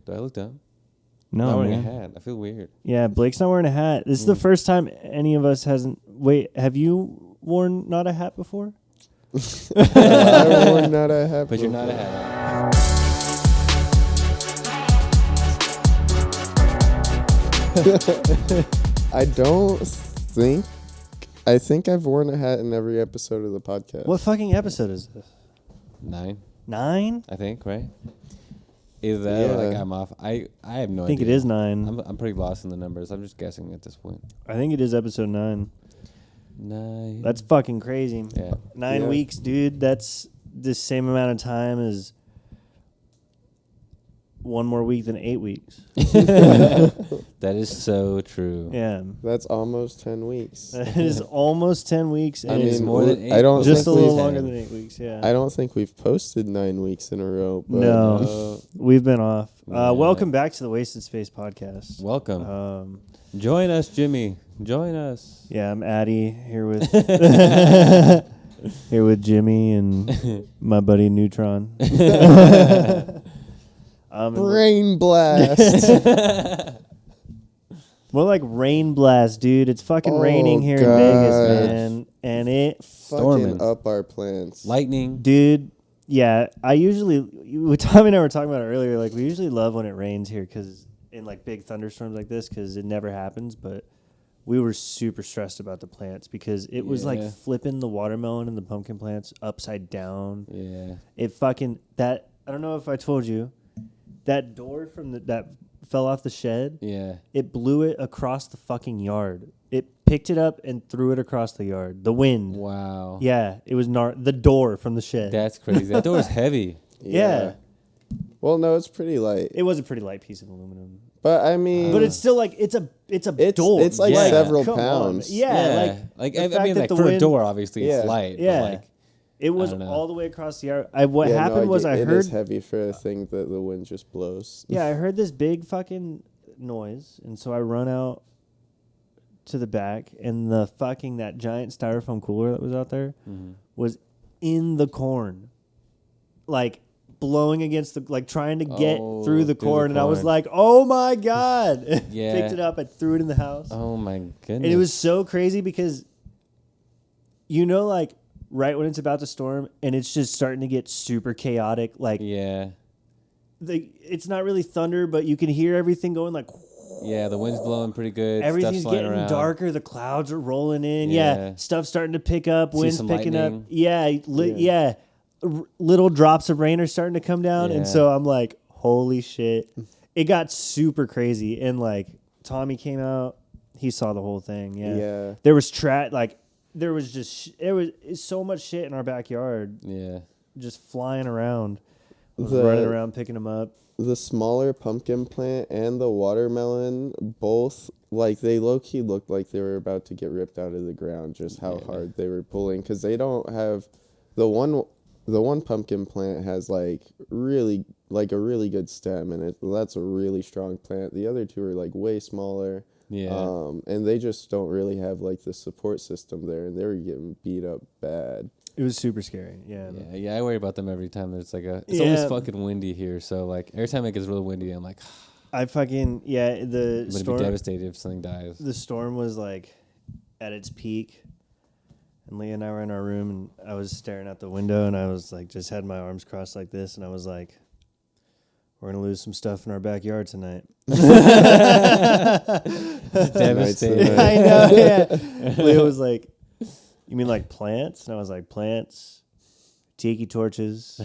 Do I look dumb? No, I'm wearing man. a hat. I feel weird. Yeah, Blake's not wearing a hat. This is the first time any of us hasn't. Wait, have you worn not a hat before? I've worn not a hat. But you're not a hat. I don't think. I think I've worn a hat in every episode of the podcast. What fucking episode is this? 9, 9? I think, right? Either that or like Yeah. I'm off. I have no I idea. think it is 9. I'm pretty lost in the numbers. I'm just guessing at this point. I think it is episode 9. 9. That's fucking crazy. Yeah. 9 Yeah. weeks, dude. That's the same amount of time as one more week than 8 weeks. That is so true. Yeah. That's almost 10 weeks. It is almost 10 weeks. And I it's mean, more than 8. I don't just a think little we've- longer than 8 weeks. Yeah. I don't think we've posted 9 weeks in a row. But No. We've been off. Yeah. Welcome back to the Wasted Space podcast. Welcome. Join us, Jimmy. Join us. Yeah, I'm Addi here with here with Jimmy and my buddy Neutron. Brain blast. More like rain blast, dude. It's fucking Oh, raining here in God. Vegas, man. And it, Storming. Fucking up our plants. Lightning. dude, yeah, Tommy and I were talking about it earlier. Like, we usually love when it rains here because in like big thunderstorms like this because it never happens. But we were super stressed about the plants because it was like Yeah. flipping the watermelon and the pumpkin plants upside down. Yeah. It fucking, I don't know if I told you, that door from that fell off the shed. Yeah. It blew it across the fucking yard. It picked it up and threw it across the yard. The wind. Wow. Yeah, it was the door from the shed. That's crazy. That door is heavy. Yeah. Well, no, it's pretty light. It was a pretty light piece of aluminum. But I mean, But it's still like it's a door. It's like Yeah. several Come on. pounds. Yeah, like I the fact mean, that like the for a wind- door, obviously Yeah. it's light. Yeah. But like, It was don't know. all the way across the yard. What Yeah, happened was I it heard is heavy for a thing that the wind just blows. Yeah, I heard this big fucking noise, and so I run out to the back, and that giant styrofoam cooler that was out there was in the corn, like blowing against trying to get through the corn, and I was corn. like, "Oh my god!" Yeah. Picked it up, I threw it in the house, oh my goodness. and it was so crazy because, like right when it's about to storm, and it's just starting to get super chaotic, like. Yeah. It's not really thunder, but you can hear everything going like. Yeah, the wind's blowing pretty good. Everything's Stuff's flying getting around. darker. The clouds are rolling in. Yeah, Yeah. stuff's starting to pick up. See Wind's some picking lightning. up. Yeah. Little drops of rain are starting to come down, and Yeah. so I'm like, holy shit! It got super crazy, and like Tommy came out. He saw the whole thing. Yeah, Yeah. there was there was just there was so much shit in our backyard, Yeah. just flying around. I was The- running around picking them up. The smaller pumpkin plant and the watermelon, both, like, they low-key looked like they were about to get ripped out of the ground, just how hard they were pulling. Because they don't have... The one pumpkin plant has, like, a really good stem, and that's a really strong plant. The other two are, like, way smaller. Yeah. And they just don't really have, like, the support system there, and they were getting beat up bad. It was super scary. Yeah. Yeah, I worry about them every time there's like it's Yeah. always fucking windy here. So like every time it gets really windy, I'm like, I fucking the I'm gonna storm. be devastated if something dies. The storm was like at its peak, and Leah and I were in our room, and I was staring out the window, and I was like, just had my arms crossed like this, and I was like, we're gonna lose some stuff in our backyard tonight. Devastated. I know. Yeah. Leah was like, "You mean like plants?" And I was like, "Plants, tiki torches,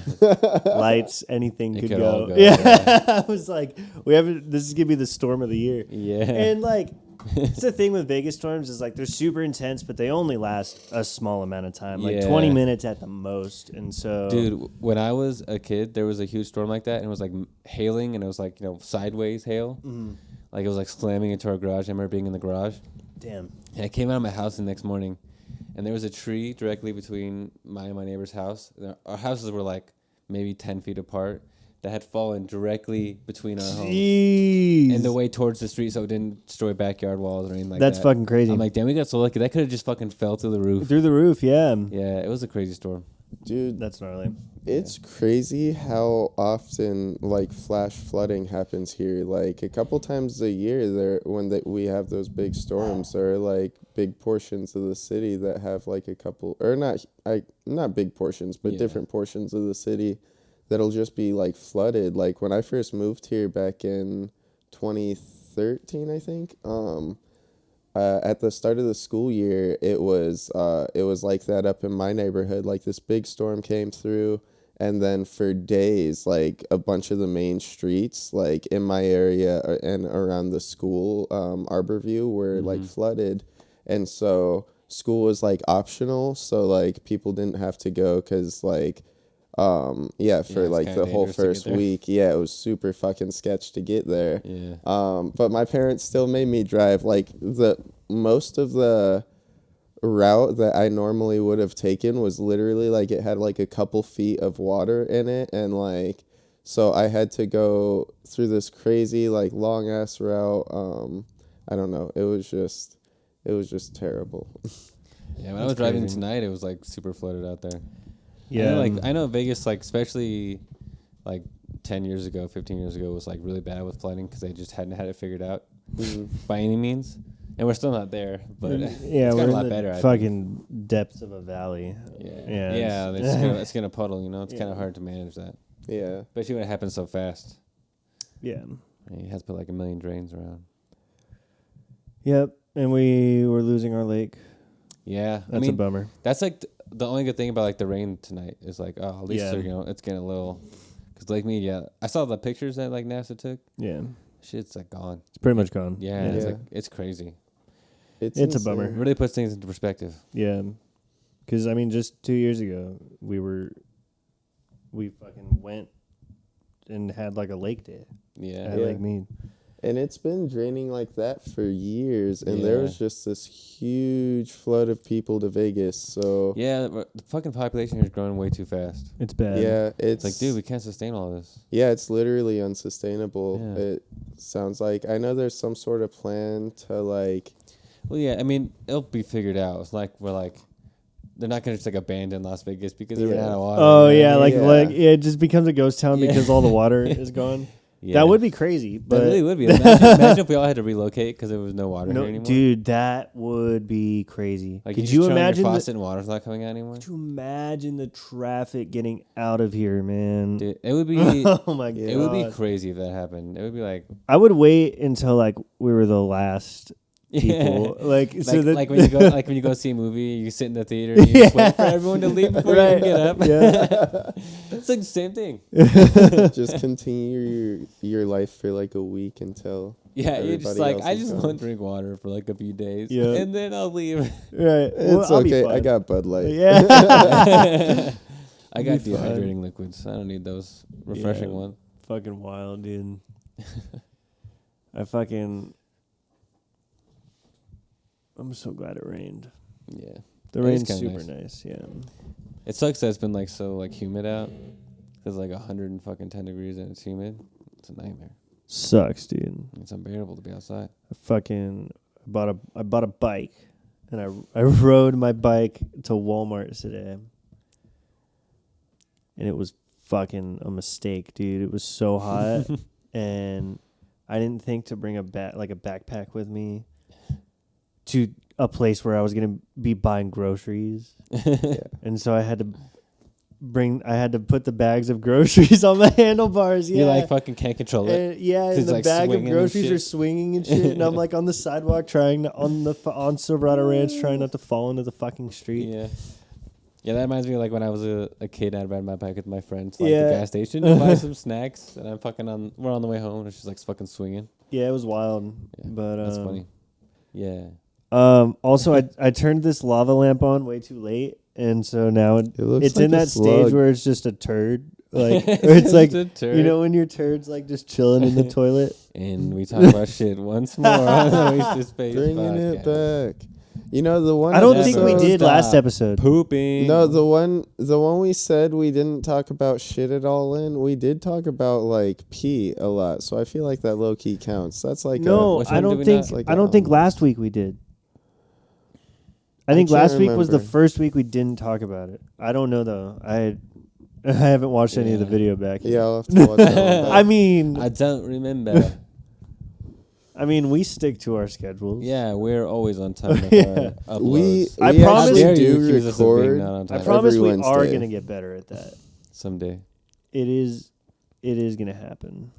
lights, anything It could could go." all go, Yeah. I was like, this is gonna be the storm of the year. Yeah. And like, it's the thing with Vegas storms is like they're super intense, but they only last a small amount of time, like Yeah. 20 minutes at the most. And so, Dude, when I was a kid, there was a huge storm like that, and it was like hailing, and it was like sideways hail, like it was like slamming into our garage. I remember being in the garage, damn. and I came out of my house the next morning, and there was a tree directly between my and my neighbor's house. Our houses were like maybe 10 feet apart, that had fallen directly between our homes Jeez. and the way towards the street, so it didn't destroy backyard walls or anything like That's that. fucking crazy. I'm like, damn, we got so lucky. That could have just fucking fell through the roof. Through the roof, yeah. Yeah, it was a crazy storm. Dude, That's gnarly. it's crazy how often like flash flooding happens here. Like a couple times a year, we have those big storms, there are like big portions of the city that have like a couple, or not big portions, but different portions of the city that'll just be like flooded. Like when I first moved here back in 2013, I think. At the start of the school year, it was like that up in my neighborhood. Like this big storm came through, and then for days, like a bunch of the main streets, like in my area and around the school, Arborview, were like flooded, and so school was like optional. So like people didn't have to go because like. For like the whole first week, it was super fucking sketch to get there. Yeah. But my parents still made me drive. Like most of the route that I normally would have taken was literally like it had like a couple feet of water in it, and like so I had to go through this crazy like long ass route. I don't know. It was just terrible. Yeah, when I was driving tonight, it was like super flooded out there. Yeah. I know Vegas, like, especially, like, 10 years ago, 15 years ago, was, like, really bad with flooding because they just hadn't had it figured out by any means. And we're still not there, but it's we're got a lot in the better. fucking depths of a valley. Yeah, it's gonna puddle, you know? It's kind of hard to manage that. Yeah. Especially when it happens so fast. Yeah. You have to put, like, 1 million drains around. Yep. And we were losing our lake. Yeah. That's a bummer. That's, like, the only good thing about, like, the rain tonight is, like, at least, you know, it's getting a little... Because Lake Mead, I saw the pictures that, like, NASA took. Yeah. Shit's, like, gone. It's pretty much gone. Yeah. It's crazy. It's a bummer. It really puts things into perspective. Yeah. Because, I mean, just 2 years ago, we fucking went and had, like, a lake day. Yeah. At Lake Mead. And it's been draining like that for years, and there was just this huge flood of people to Vegas. So yeah, the fucking population here is growing way too fast. It's bad. Yeah, It's like, dude, we can't sustain all this. Yeah, it's literally unsustainable. Yeah. It sounds like. I know there's some sort of plan to like. Well, yeah, I mean, it'll be figured out. It's like they're not gonna just like abandon Las Vegas because they're out of water. Oh yeah, like it just becomes a ghost town because all the water is gone. Yeah. That would be crazy. But that really would be. Imagine if we all had to relocate because there was no water here anymore. Dude, that would be crazy. Like, could you imagine your faucet and water's not coming out anymore? Could you imagine the traffic getting out of here, man? Dude, it would be. Oh my god, it would be crazy if that happened. It would be like. I would wait until like we were the last people. Like when you go see a movie, you sit in the theater and you just wait for everyone to leave before you can get up. Yeah. It's like the same thing. Just continue your life for like a week until you're just like, I just gone. want to drink water for like a few days, Yeah. and then I'll leave. Right. It's okay. I got Bud Light. Yeah. I got dehydrating liquids. I don't need those refreshing ones. Fucking wild, dude. I'm so glad it rained. Yeah. The rain's super nice. Yeah. It sucks that it's been like so like humid out. It's like 110 degrees and it's humid. It's a nightmare. Sucks, dude. It's unbearable to be outside. I bought a bike, and I rode my bike to Walmart today, and it was fucking a mistake, dude. It was so hot, and I didn't think to bring a backpack with me to a place where I was gonna be buying groceries, and so I had to put the bags of groceries on my handlebars. Yeah, you like fucking can't control it. And the bag of groceries are swinging and shit, and I'm like on the sidewalk on Silverado Ranch trying not to fall into the fucking street. Yeah, that reminds me of like when I was a kid. I'd ride my bike with my friends to like the gas station to buy some snacks, and we're on the way home, and she's like fucking swinging. Yeah, it was wild, but that's funny. Yeah. Also, I turned this lava lamp on way too late. And so now it's like in that stage where it's just a turd. Like, or it's like, you know, when your turd's like just chilling in the toilet. And we talk about shit once more on the Wasted Space Bringing podcast. it back. You know the one. I don't think we episode- did last episode. Pooping. No, the one we said we didn't talk about shit at all in. We did talk about like pee a lot, so I feel like that low key counts. That's like No, Which I one did don't we think. not- like I don't think last week we did. I think can't last week was the remember. first week we didn't talk about it. I don't know though. I haven't watched any of the Yeah. video back. Yeah, I'll have to watch that one back. I mean, I don't remember. we stick to our schedules. Yeah, we're always on time with Yeah. our we uploads. I we promise- actually How dare you do accuse us of being record. not on I time? promise Every we are Wednesday. gonna get better at that. Someday. It is gonna happen.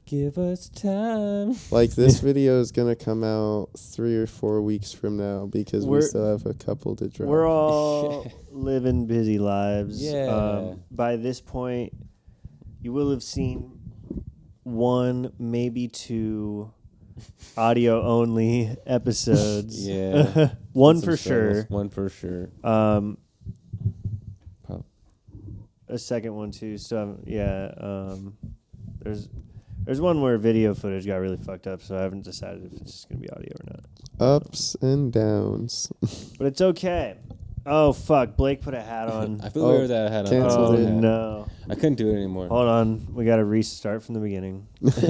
Give us time. Like this video is gonna come out 3 or 4 weeks from now because we We're- still have a couple to drop. We're all living busy lives. Yeah. By this point, you will have seen 1, maybe 2 audio only episodes. Yeah. One Some for struggles. sure. One for sure. Um, Prob- a second one too. So there's one where video footage got really fucked up, so I haven't decided if it's just gonna be audio or not. Ups and downs. But it's okay. Oh fuck! Blake put a hat on. I feel Oh, weird that I had on. cancel Oh it. no! I couldn't do it anymore. Hold on, we got to restart from the beginning. This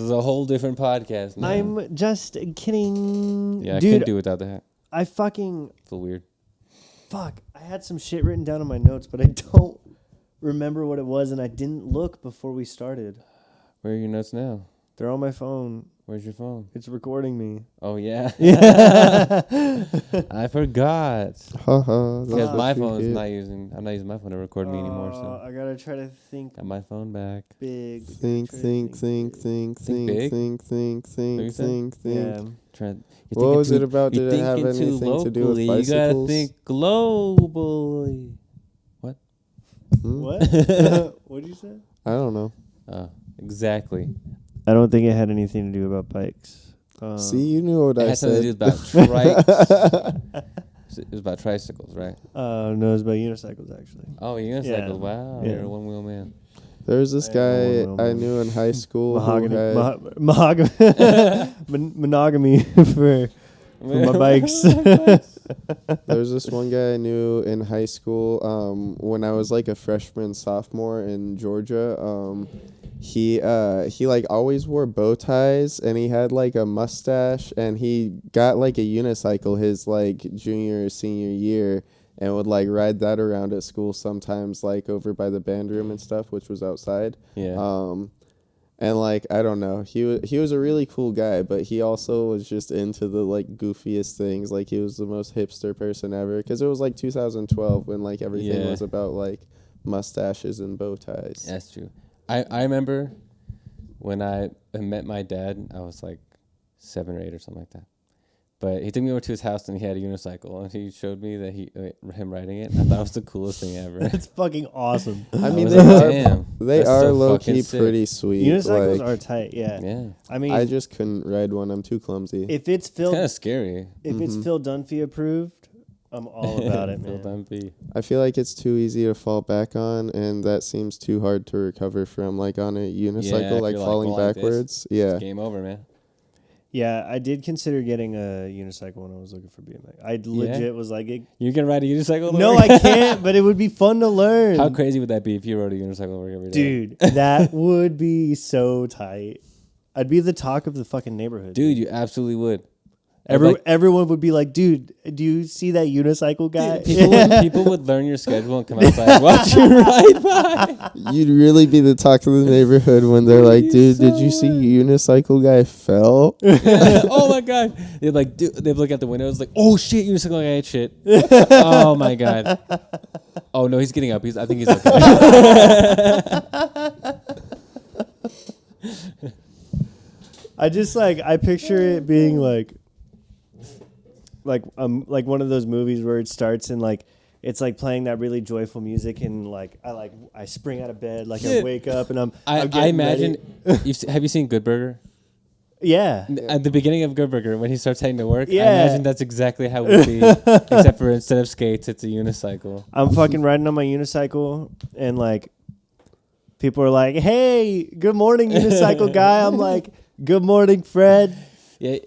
is a whole different podcast now. I'm just kidding. Yeah, I Dude, couldn't do without the hat. I fucking Feel weird. fuck. I had some shit written down in my notes, but I don't remember what it was, and I didn't look before we started. Where are your notes now? They're on my phone. Where's your phone? It's recording me. Oh yeah. Yeah. I forgot. Haha. Because my phone is not using. I'm not using my phone to record me anymore. So I gotta try to think got my phone back. big. Think, Try to think, big. think, big? think, think, think, you said? think, think. Yeah. Try. You're What thinking was it about? you're Did it have thinking too anything to do with locally. You gotta bicycles? think globally. Hmm? What? What did you say? I don't know. Exactly. I don't think it had anything to do about bikes. See, you knew what It I has something to do said. about trikes. It was about tricycles, right? No, it's about unicycles actually. Oh, unicycles. Yeah. Wow, Yeah. you're a one-wheel man. There's this I guy am a I woman. knew in high school Mahogany, who had monogamy for my bikes. There's this one guy I knew in high school when I was like a freshman, sophomore in Georgia. He like always wore bow ties and he had like a mustache and he got like a unicycle his like junior or senior year and would like ride that around at school sometimes like over by the band room and stuff, which was outside. Yeah. And like I don't know, he was a really cool guy, but he also was just into the like goofiest things. Like he was the most hipster person ever because it was like 2012 when like everything Yeah. was about like mustaches and bow ties. That's true. I remember when I met my dad, I was like 7 or 8 or something like that. But he took me over to his house and he had a unicycle and he showed me that him riding it. I thought it was the coolest thing ever. That's fucking awesome. I I mean was they like, are damn, they that's are so low fucking key sick. pretty sweet. Unicycles like, are tight. Yeah. Yeah. I mean, I just couldn't ride one. I'm too clumsy. if it's It's kind Phil, of scary. if it's Phil Dunphy approved, I'm all about it, Phil man. Dunphy. I feel like it's too easy to fall back on, and that seems too hard to recover from, like on a unicycle, if like you're, falling going like this, backwards. Yeah. It's game over, man. Yeah, I did consider getting a unicycle when I was looking for BMX. I legit was like, You can ride a unicycle? to no, work? I can't, but it would be fun to learn. How crazy would that be if you rode a unicycle to work every day? Dude, that would be so tight. I'd be the talk of the fucking neighborhood. Dude, you absolutely would. Like, Everyone would be like, dude, do you see that unicycle guy? people would learn your schedule and come outside and watch you ride by. You'd really be the talk of the neighborhood when they're like, dude, did you see unicycle guy fell? Oh my god! They'd like, they'd look out the windows like, oh shit, unicycle guy ate shit. Oh my god. Oh no, he's getting up. I think he's okay. I picture it being like one of those movies where it starts and like it's like playing that really joyful music and like I spring out of bed, like I wake up and I'm I getting imagine. ready. Have you seen Good Burger? Yeah. At the beginning of Good Burger, when he starts heading to work, I Yeah. imagine that's exactly how it would be, except for instead of skates, it's a unicycle. I'm fucking riding on my unicycle and like people are like, "Hey, good morning, unicycle guy." I'm like, "Good morning, Fred." Yeah,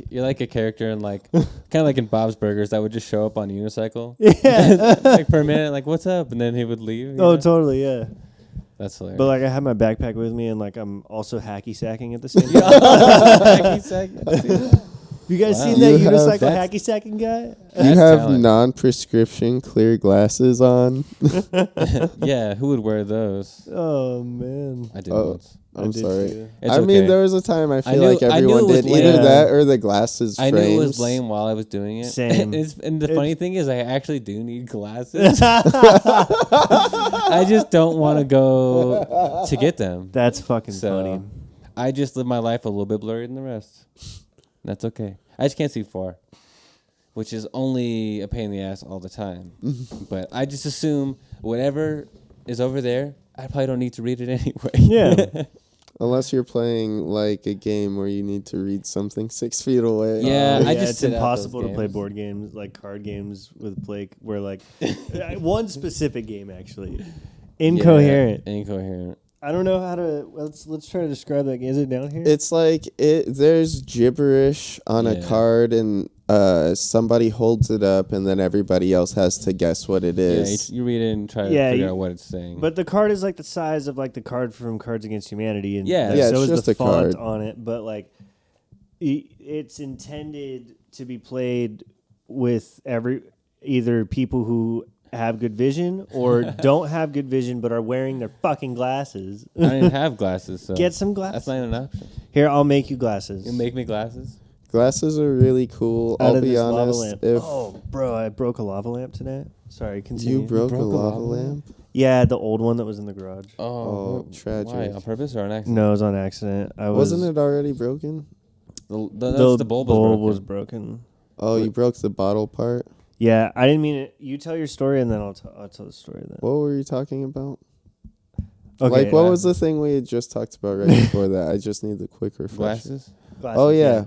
you're like a character in like kind of like in Bob's Burgers that would just show up on a unicycle. Yeah. Like per minute, like what's up, and then he would leave. You Oh, know? totally, yeah. That's hilarious. But like I have my backpack with me, and like I'm also hacky sacking at the same Yeah. time. Hacky sack. You guys Wow. seen that You have- unicycle That's- hacky sacking guy? You That's have talent. non-prescription clear glasses on. Yeah, who would wear those? Oh man. I did Oh. once. I'm did sorry. too. It's I mean, okay. there was a time I feel knew- like I knew everyone it was did either lame. that or the glasses I frames. knew it was lame while I was doing it. Same. And the It's- funny thing is, I actually do need glasses. I just don't want to go to get them. That's fucking So, funny. I just live my life a little bit blurry than the rest. That's okay. I just can't see far, which is only a pain in the ass all the time. But I just assume whatever is over there, I probably don't need to read it anyway. Yeah. Unless you're playing like a game where you need to read something 6 feet away. Yeah, I just it's sit out impossible those to play games. board games like card games with Blake. Where like one specific game actually, incoherent. Yeah, incoherent. I don't know how to. Let's try to describe that game. Is it down here? It's like there's gibberish on a Yeah. card and somebody holds it up and then everybody else has to guess what it Yeah, is. you read it and try to Yeah, figure you- out what it's saying. But the card is like the size of like the card from Cards Against Humanity, and Yeah. Yeah, so it's is just the a font card. on it. But like, it's intended to be played with either people who have good vision or don't have good vision but are wearing their fucking glasses. I don't even have glasses, so Get some that's glasses. not even an option. Here, I'll make you glasses. You make me glasses? Glasses are really cool. Out I'll of be this lava honest. lamp. If Oh, bro, I broke a lava lamp today. Sorry, continue. you broke a broke a lava lava lamp, Yeah, the old one that was in the garage. Oh, Why? tragic. On purpose or an accident? No, it was on accident. I was, wasn't it already broken? The bulb was broken. broken. Oh, you broke the bottle part. Yeah, I didn't mean it. You tell your story, and then I'll tell the story then. What were you talking about? Okay, Like, what was the thing we had just talked about right before that? I just need the quick refresh. Glasses? glasses, Oh yeah.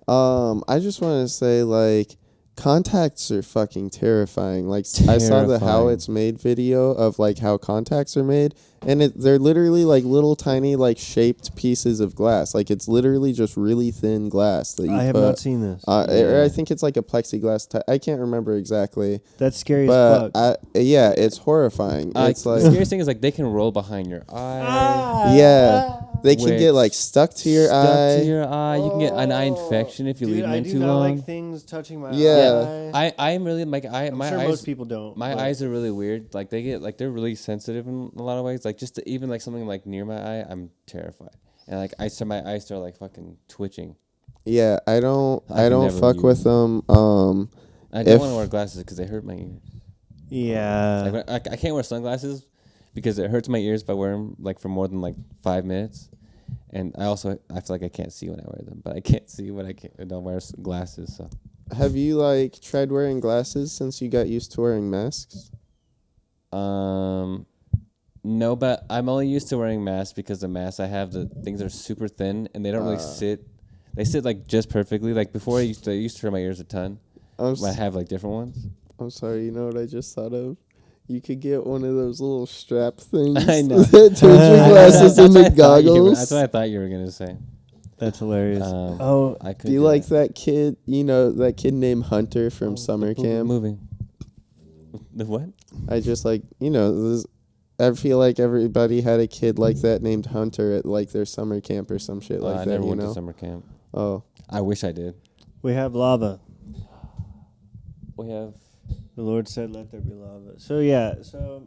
I just want to say like contacts are fucking terrifying. Like I saw the How Terrifying. It's Made video of like how contacts are made, and they're literally like little tiny like shaped pieces of glass. Like it's literally just really thin glass that you I have put. not seen this. I think it's like a plexiglass type. I can't remember exactly, That's scary as but fuck. yeah, it's horrifying. It's the like scariest thing is like they can roll behind your eye. yeah, they can get Which like stuck to your stuck eye. to your eye. You can get an eye infection if you Dude, leave them I in do too not long. like things touching my Yeah. eye. I'm really like I'm my sure eyes. most people don't. My but- eyes are really weird. Like they get like they're really sensitive in a lot of ways. Like just to, even like something like near my eye, I'm terrified. And like my eyes start like fucking twitching. Yeah, I don't I can don't never fuck use with them. I don't If- want to wear glasses because they hurt my ears. Yeah. Like I can't wear sunglasses because it hurts my ears if I wear them like for more than like 5 minutes. And I feel like I can't see when I wear them, but I can't see when I don't wear glasses. So Have you like tried wearing glasses since you got used to wearing masks? no, but I'm only used to wearing masks because the masks I have, the things are super thin and they don't really sit. They sit like just perfectly. Like before, I used to hurt my ears a ton. I'm, But I s- have like different ones. I'm sorry. You know what I just thought of? You could get one of those little strap things I know. that turns your glasses That's into what I thought goggles. That's what I thought you were gonna say. That's hilarious. Oh, I could Do you do like that. that kid? You know that kid named Hunter from summer camp. Moving. The what? I just like I feel like everybody had a kid like that named Hunter at like their summer camp or some shit like I that. never You went to know? summer camp. Oh, I wish I did. We have lava. We have. The Lord said, "Let there be lava." So yeah, so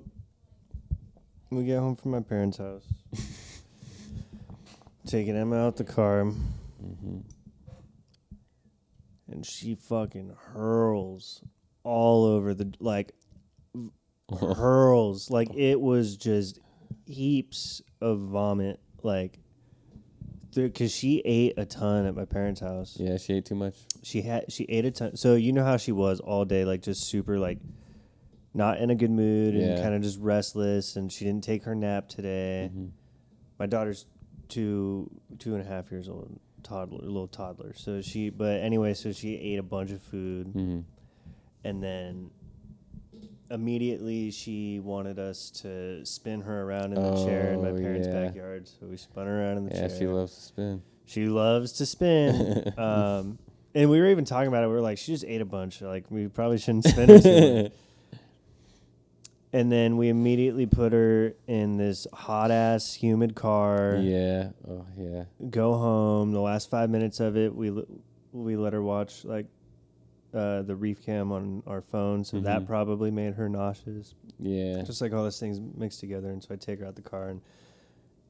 we get home from my parents' house, taking Emma out the car, and she fucking hurls all over the hurls like it was just heaps of vomit like. Because she ate a ton at my parents' house. Yeah, she ate too much. She ate a ton. So you know how she was all day, like just super like not in a good mood and Yeah. kind of just restless. And she didn't take her nap today. My daughter's 2.5 years old, little toddler. So so she ate a bunch of food, and then immediately she wanted us to spin her around in the chair in my parents' yeah. backyard. So we spun her around in the chair. Yeah, she loves to spin. She loves to spin. And we were even talking about it. We were like, she just ate a bunch. Like, we probably shouldn't spin her too much. And then we immediately put her in this hot-ass, humid car. Yeah. Oh, yeah. Go home. The last 5 minutes of it, we let her watch, like, the reef cam on our phone. So that probably made her nauseous. Yeah. Just like all those things mixed together. And so I take her out the car and...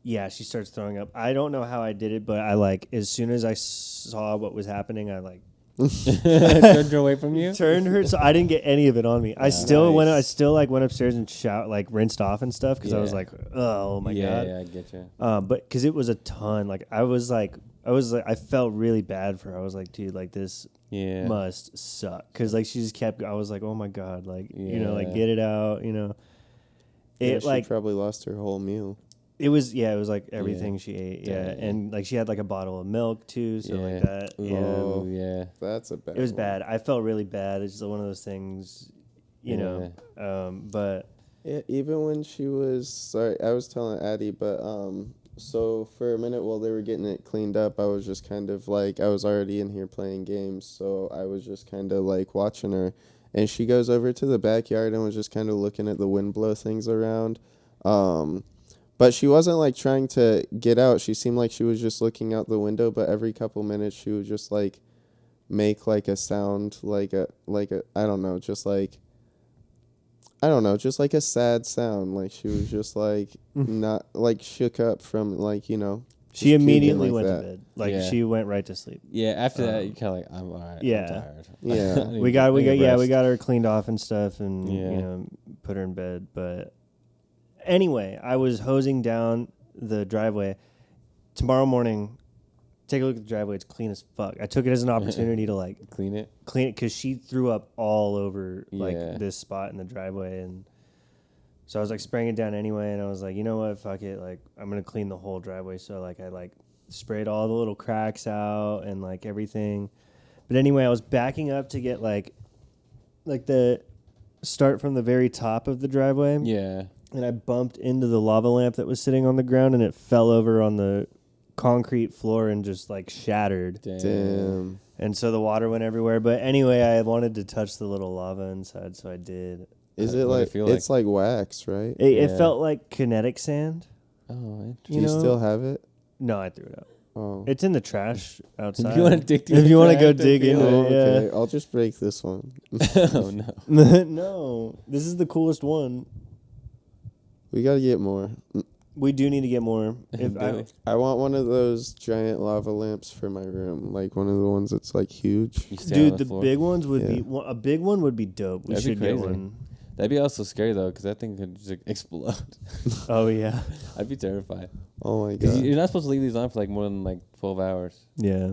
Yeah, she starts throwing up. I don't know how I did it, but I like as soon as I saw what was happening, I like turned her away from you. Turned her, so I didn't get any of it on me. I still nice. went. I still like went upstairs and rinsed off and stuff because I was like, oh my god. Yeah, I get you. But because it was a ton. Like I felt really bad for her. I was like, dude, like this must suck because like she just kept. I was like, oh my god, like like get it out, It she probably lost her whole meal. It was like everything she ate, and like she had like a bottle of milk too, so like that. Oh yeah, that's a bad. It was bad. I felt really bad. It's just one of those things, know. But even when she was sorry, I was telling Addi, but so for a minute while they were getting it cleaned up, I was just kind of like I was already in here playing games, so I was just kind of like watching her, and she goes over to the backyard and was just kind of looking at the wind blow things around. But she wasn't, like, trying to get out. She seemed like she was just looking out the window, but every couple minutes she would just, like, make, like, a sound, like a I don't know, just like a sad sound. Like, she was just, like, not, like, shook up from, like, she immediately like went that. to bed. Like, she went right to sleep. Yeah, after that, you're kind of like, I'm all right. Yeah. I'm tired. Yeah. we got her cleaned off and stuff and, put her in bed, but... Anyway, I was hosing down the driveway. Tomorrow morning, take a look at the driveway. It's clean as fuck. I took it as an opportunity to like clean it because she threw up all over like this spot in the driveway, and so I was like spraying it down anyway. And I was like, you know what, fuck it. Like I'm gonna clean the whole driveway. So like I like sprayed all the little cracks out and like everything. But anyway, I was backing up to get like the start from the very top of the driveway. Yeah. And I bumped into the lava lamp that was sitting on the ground, and it fell over on the concrete floor and just, like, shattered. Damn. And so the water went everywhere. But anyway, I wanted to touch the little lava inside, so I did. Is it like, it's like wax, right? It felt like kinetic sand. Oh, interesting. Do you still have it? No, I threw it out. Oh. It's in the trash outside. If you want to dig if you want to go dig into it, okay. I'll just break this one. Oh, no. No. This is the coolest one. We got to get more. We do need to get more. I want one of those giant lava lamps for my room, like one of the ones that's like huge. Dude, the big ones would be a big one would be dope. We should get one. That'd be also scary though, because that thing could just explode. Oh yeah, I'd be terrified. Oh my god, you're not supposed to leave these on for like more than like 12 hours. Yeah.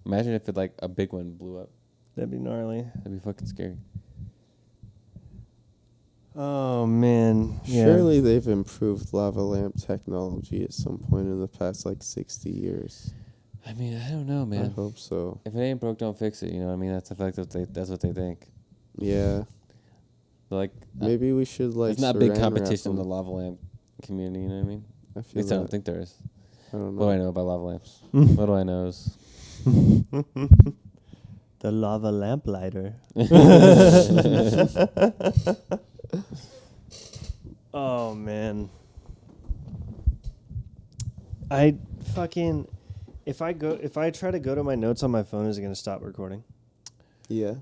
Imagine if it like a big one blew up. That'd be gnarly. That'd be fucking scary. Oh man! Yeah. Surely they've improved lava lamp technology at some point in the past like 60 years. I mean, I don't know, man. I hope so. If it ain't broke, don't fix it. You know what I mean? That's that's what they think. Yeah. Like maybe we should like. There's not big competition in the lava lamp community. You know what I mean? I At least I don't think there is. I don't know. What do I know about lava lamps? What do I know is the lava lamp lighter. Oh man. If I try to go to my notes on my phone, is it gonna stop recording? Yeah.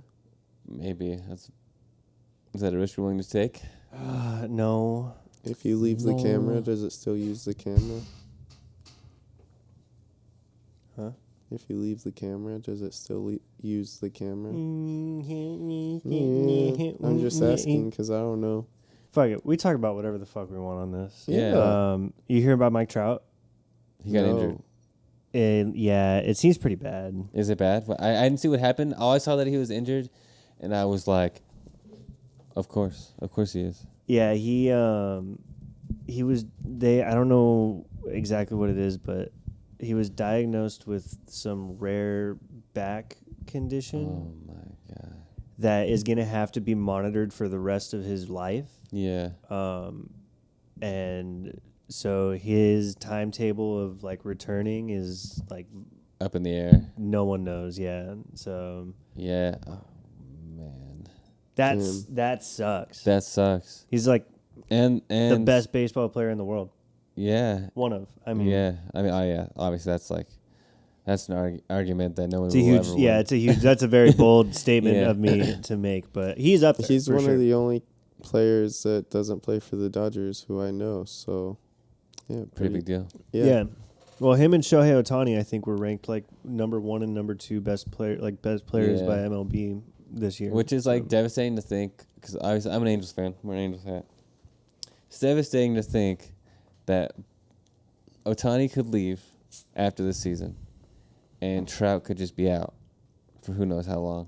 Maybe. Is that a risk you're willing to take? No. If you leave the camera, does it still use the camera? Huh? If you leave the camera, does it still use the camera? I'm just asking because I don't know. Fuck it. We talk about whatever the fuck we want on this. Yeah. You hear about Mike Trout? He got injured. Yeah, it seems pretty bad. Is it bad? I didn't see what happened. All I saw that he was injured, and I was like, of course he is. Yeah, he was. I don't know exactly what it is, but he was diagnosed with some rare back condition. Oh my god! that is going to have to be monitored for the rest of his life. Yeah. And so his timetable of like returning is like Up in the air. no one knows. Yeah. So Yeah. Oh, man. that sucks. That sucks. He's like And the best baseball player in the world. Yeah. One of. I mean. Yeah. I mean, oh yeah. Obviously, that's an argument that no one It's a will huge. ever Yeah. win. It's a huge. That's a very bold statement Yeah. of me to make. But he's up there. He's for one sure. of the only players that doesn't play for the Dodgers who I know. So, yeah, Pretty big deal. Yeah. Well, him and Shohei Ohtani, I think, were ranked like number 1 and number 2 best players Yeah. by MLB this year. Which is like devastating to think, because obviously I'm an Angels fan. We're an Angels fan. It's devastating to think that Ohtani could leave after this season, and Trout could just be out for who knows how long.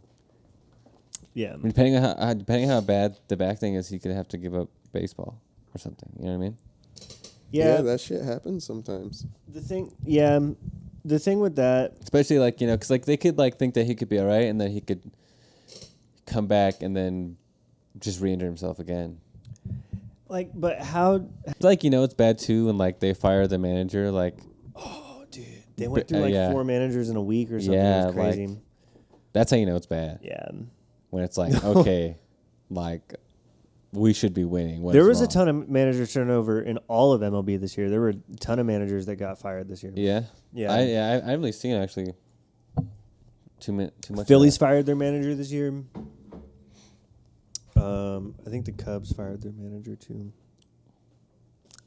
Yeah. I mean, depending on how bad the back thing is, he could have to give up baseball or something. You know what I mean? Yeah. that shit happens sometimes. The thing with that, Especially like, because like they could like think that he could be all right, and then he could come back and then just re-injure himself again. like, but how? It's like, it's bad too when like they fire the manager, like. Oh, dude, they went through like yeah. 4 managers in a week or something. Yeah, it was crazy. like, that's how you know it's bad. Yeah. When it's like, okay, like, we should be winning. There was a ton of manager turnover in all of MLB this year. There were a ton of managers that got fired this year. Yeah? Yeah. I haven't really seen actually too much. Phillies fired their manager this year. I think the Cubs fired their manager too.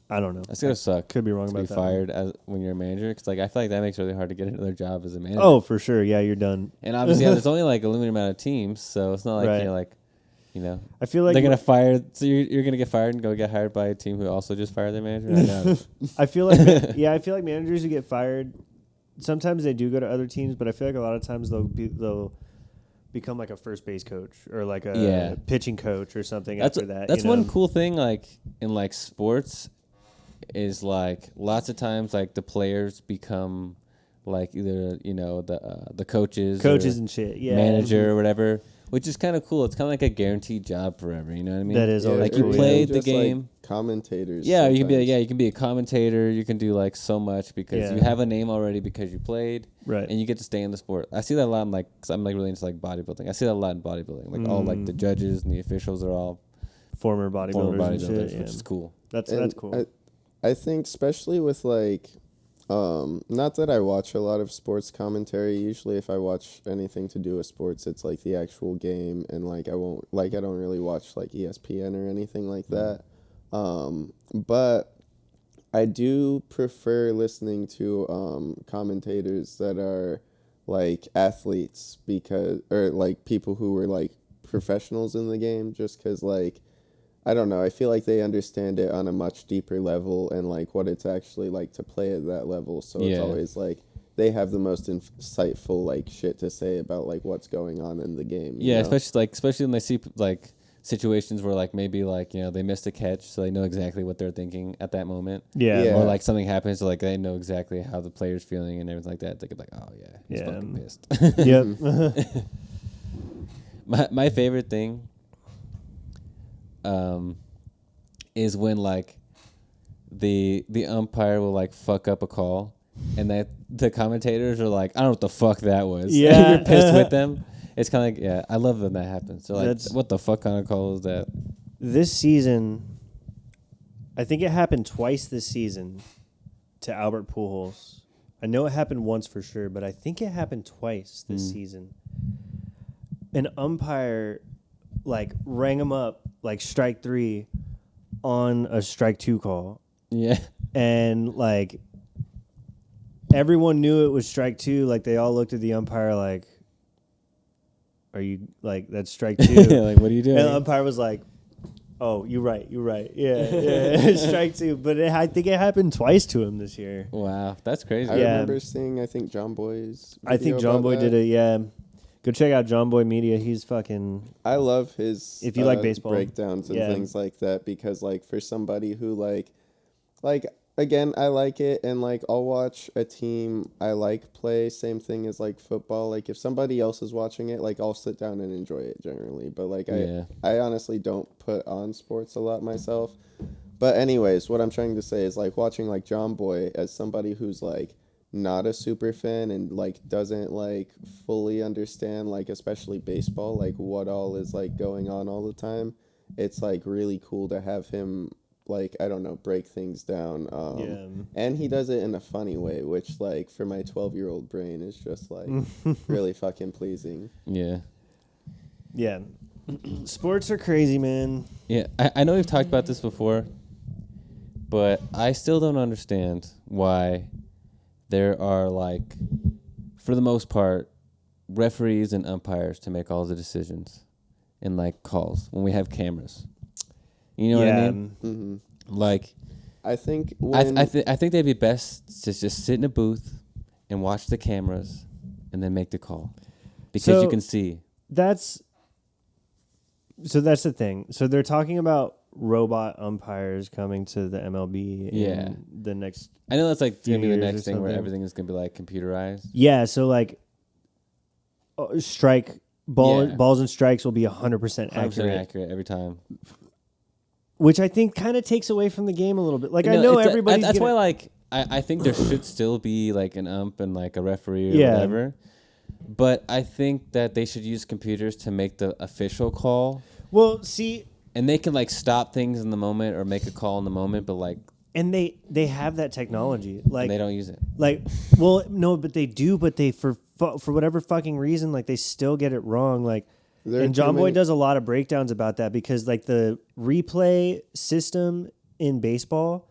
I don't know. That's going to suck. Could be wrong to about be that. fired when you're a manager. Because like, I feel like that makes it really hard to get another job as a manager. Oh, for sure. Yeah, you're done. And obviously, there's only like a limited amount of teams. So it's not like Right. you're like, I feel like they're going to fire. So you're going to get fired and go get hired by a team who also just fired their manager? I know. I feel like I feel like managers who get fired, sometimes they do go to other teams, but I feel like a lot of times they'll become like a first base coach or like a pitching coach or something after that. That's one cool thing, like in like sports, is like lots of times like the players become like either the coaches and shit, yeah, manager or whatever, which is kind of cool. It's kind of like a guaranteed job forever. You know what I mean? That is always like you cool, played Just the game. like commentators. Yeah, you can be sometimes. you can be a commentator. You can do like so much because you have a name already because you played, right? and you get to stay in the sport. I see that a lot in like, cause I'm like really into like bodybuilding. I see that a lot in bodybuilding. Like all like the judges and the officials are all former bodybuilders, and shit, which is cool. That's cool. I think especially with like, not that I watch a lot of sports commentary. Usually if I watch anything to do with sports, it's like the actual game, and like I don't really watch like ESPN or anything like that. But I do prefer listening to commentators that are like athletes or like people who were like professionals in the game, just because like, I don't know, I feel like they understand it on a much deeper level and like what it's actually like to play at that level. So it's always like they have the most insightful like shit to say about like what's going on in the game. Yeah, you know? especially when they see like situations where like maybe like they missed a catch, so they know exactly what they're thinking at that moment. Yeah. Or like something happens, so like they know exactly how the player's feeling and everything like that. They could be like, oh yeah, he's fucking pissed. Yep. My favorite thing is when like the umpire will like fuck up a call and that the commentators are like, I don't know what the fuck that was. Yeah. You're pissed with them. It's kind of like, I love when that happens. So like, That's- what the fuck kind of call is that? This season, I think it happened twice this season to Albert Pujols. I know it happened once for sure, but I think it happened twice this season. An umpire like rang him up like strike 3 on a strike 2 call, Yeah. and like everyone knew it was strike 2. Like they all looked at the umpire like, "Are you like that's strike 2?" Like, what are you doing? And the umpire was like, "Oh, you're right. Yeah, strike 2." But I think it happened twice to him this year. Wow, that's crazy. I Yeah. remember seeing, I think John Boy's I think video John about Boy that. did it. Yeah, go check out John Boy Media. He's fucking. I love his If you like baseball. breakdowns and Yeah. things like that, because like for somebody who like again, I like it, and like I'll watch a team I like play. Same thing as like football. Like if somebody else is watching it, like I'll sit down and enjoy it generally. But like Yeah. I honestly don't put on sports a lot myself. But anyways, what I'm trying to say is like watching like John Boy as somebody who's like not a super fan and like doesn't like fully understand like especially baseball like what all is like going on all the time. It's like really cool to have him like I don't know break things down. And he does it in a funny way, which like for my 12-year-old brain is just like really fucking pleasing. Yeah. Yeah. Sports are crazy, man. Yeah. I know we've talked about this before, but I still don't understand why there are, like, for the most part, referees and umpires to make all the decisions and, like, calls when we have cameras. You know what I mean? Mm-hmm. Like, I think I think they'd be best to just sit in a booth and watch the cameras and then make the call because you can see. That's the thing. So they're talking about robot umpires coming to the MLB in the next. I know that's like few gonna be the years next or thing where something. everything is gonna be like computerized. Yeah, so like balls and strikes will be 100% 100% accurate every time. which I think kind of takes away from the game a little bit. Like I know everybody's that's why like I think there should still be like an ump and like a referee or whatever. But I think that they should use computers to make the official call. Well, see, and they can like stop things in the moment or make a call in the moment, but like and they have that technology. Like they don't use it. Like, well, no, but they do. But they for whatever fucking reason, like they still get it wrong. Like, and John Boy does a lot of breakdowns about that because like the replay system in baseball,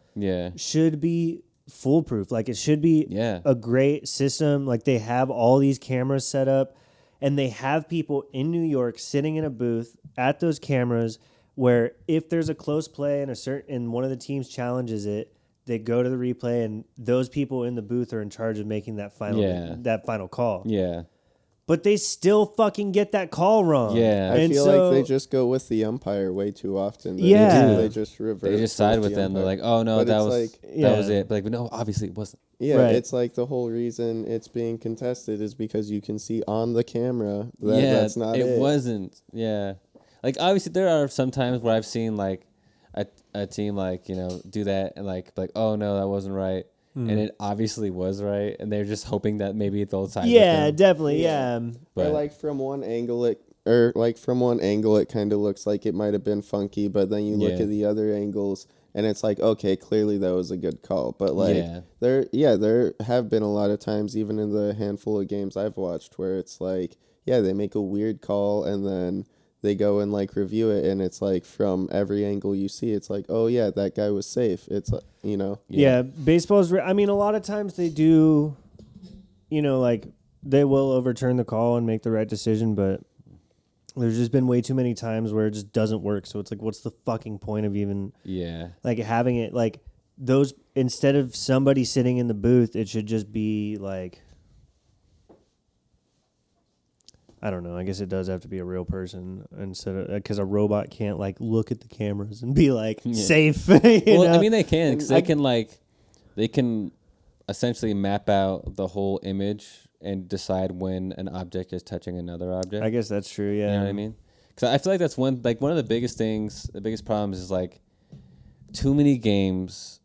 should be foolproof. Like it should be a great system. Like they have all these cameras set up, and they have people in New York sitting in a booth at those cameras. Where if there's a close play and one of the teams challenges it, they go to the replay and those people in the booth are in charge of making that final call. Yeah. But they still fucking get that call wrong. Yeah. I feel like they just go with the umpire way too often. They just reverse. They just side with them. They're like, oh no, that was it. But like, no, obviously it wasn't. Yeah, it's like the whole reason it's being contested is because you can see on the camera that that's not it. It wasn't. Yeah. Like, obviously, there are some times where I've seen, like, a team, like, you know, do that and, like, oh, no, that wasn't right. And it obviously was right. And they're just hoping that maybe they'll side with them. Definitely, yeah. But, or, like, from one angle, it kind of looks like it might have been funky. But then you look at the other angles, and it's like, okay, clearly that was a good call. But, like, there have been a lot of times, even in the handful of games I've watched, where it's like, they make a weird call, and then they go and like review it, and it's like from every angle you see, it's like, oh yeah, that guy was safe. It's you know. Yeah, baseball's. I mean, a lot of times they do, you know, like they will overturn the call and make the right decision, but there's just been way too many times where it just doesn't work. So it's like, what's the fucking point of even like having it like those instead of somebody sitting in the booth, it should just be like. I don't know. I guess it does have to be a real person instead of because a robot can't like look at the cameras and be like safe. Well, know? I mean they can because they can essentially map out the whole image and decide when an object is touching another object. I guess that's true. Yeah, you know what I mean? Because I feel like that's one of the biggest things. The biggest problems is like too many games.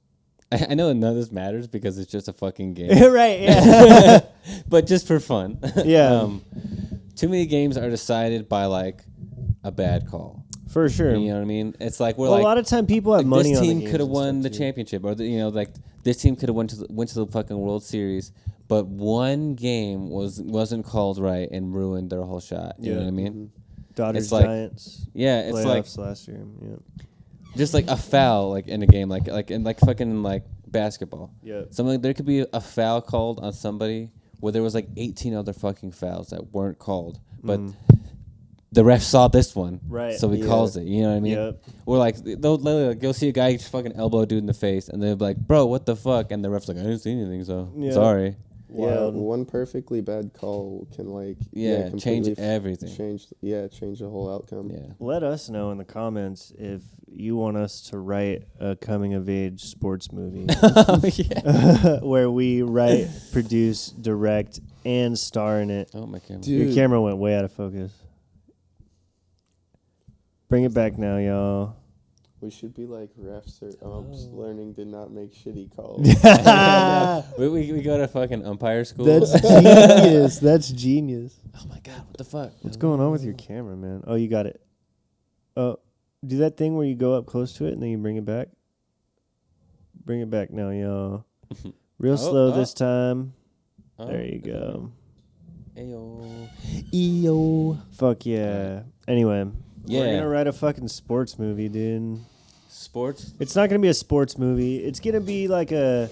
I know none of this matters because it's just a fucking game, right? Yeah, but just for fun. Yeah. Too many games are decided by like a bad call. For sure. You know what I mean? It's like we're a lot of time people have money this on the team games could have and won the stuff, championship, or like this team could have went to the fucking World Series, but one game wasn't called right and ruined their whole shot. You know what I mean? Dodgers, like, Giants. Yeah, it's like last year. Yeah. Just like a foul, like in a game, like in like fucking like basketball. Yeah. Something there could be a foul called on somebody where there was like 18 other fucking fouls that weren't called, but the ref saw this one, right? So he calls it. You know what I mean? Yep. Or like they'll literally go see a guy just fucking elbow a dude in the face, and they'll be like, "Bro, what the fuck?" And the ref's like, "I didn't see anything, so sorry." Wild. one perfectly bad call can like change completely everything. change the whole outcome. Yeah. Let us know in the comments if you want us to write a coming of age sports movie Oh, yeah. where we write, produce, direct, and star in it. Oh, my camera. Dude. Your camera went way out of focus. Bring it back now, y'all. We should be like refs or umps Oh. learning to not make shitty calls. we go to fucking umpire school. That's genius. That's genius. Oh, my God. What the fuck? What's going on with your camera, man? Oh, you got it. Oh, do that thing where you go up close to it and then you bring it back. Bring it back now, y'all. Real slow this time. Oh. There you go. Ayo. EO. Fuck yeah. Anyway, Yeah. we're gonna write a fucking sports movie, dude. Sports? It's not gonna be a sports movie. It's gonna be like a.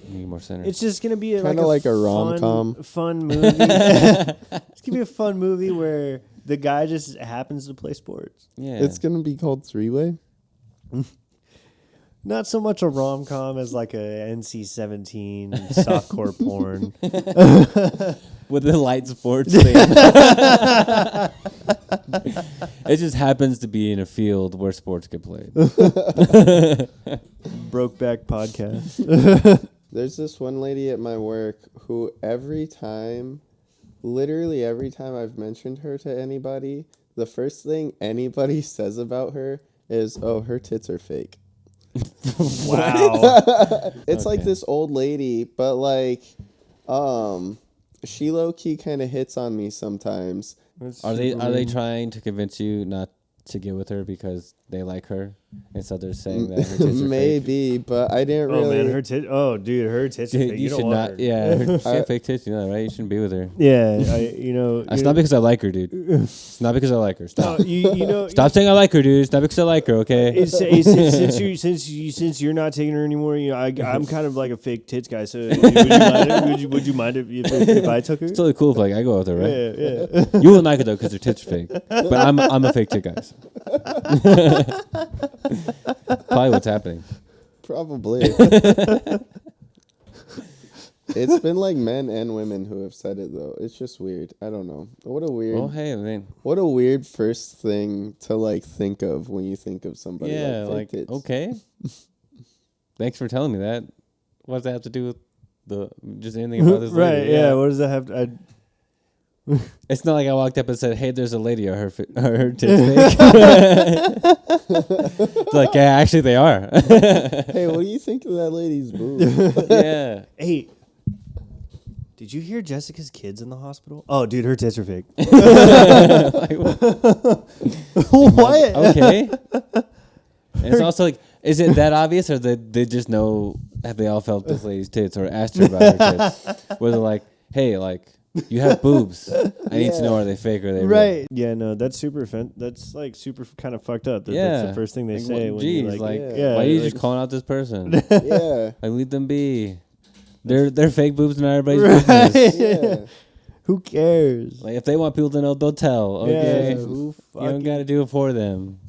Need more center. It's just gonna be Kinda like a rom-com. fun movie. It's gonna be a fun movie where the guy just happens to play sports. yeah. It's gonna be called Three-Way. Not so much a rom-com as like a NC-17 softcore porn. with the light sports thing. It just happens to be in a field where sports get played. Brokeback podcast. There's this one lady at my work who literally every time I've mentioned her to anybody, the first thing anybody says about her is, "Oh, her tits are fake." Wow. It's like Okay. this old lady, but like, she low key kind of hits on me sometimes. Are they trying to convince you not to get with her because they like her, and so they're saying that her tits are fake? Maybe, but I didn't Oh really. man, her tits. Oh dude, her tits. are Dude, fake. you don't should want not. her. Yeah, she had fake tits. You know that, right? You shouldn't be with her. Yeah, It's not because I like her, dude. It's not because I like her. Stop. you know. Stop saying I like her, dude. It's not because I like her. Okay. Since you're not taking her anymore, you know, I'm kind of like a fake tits guy. So would you mind if I took her? It's totally cool if like I go with her, right? Yeah, yeah. You wouldn't like it though because her tits are fake. But I'm a fake tit, guys. Probably what's happening. Probably. It's been like men and women who have said it though. It's just weird. I don't know. What a weird first thing to like think of when you think of somebody Yeah, like fake tits. okay. Thanks for telling me that. What does that have to do with just anything about this lady? Right? Yeah. What does that have to? It's not like I walked up and said, "Hey, there's a lady. Are her tits fake?" It's like, yeah, actually they are. Hey, what do you think of that lady's boobs? Yeah. Hey, did you hear Jessica's kids in the hospital? Oh, dude, her tits are fake. Like, What? okay. And it's also like, is it that obvious, or they just know? Have they all felt this lady's tits, or asked her about her tits? Where they're like, "Hey, like you have boobs. I need to know, are they fake or are they real?" Right. Yeah, no, that's that's like super kind of fucked up. That's the first thing they Like, say when geez, you like, yeah, why are you like- just calling out this person? Yeah. Like, leave them be. They're fake boobs, not everybody's business. Yeah. Who cares? Like, if they want people to know, they'll tell. Okay, Yeah, who you don't fucking- got to do it for them.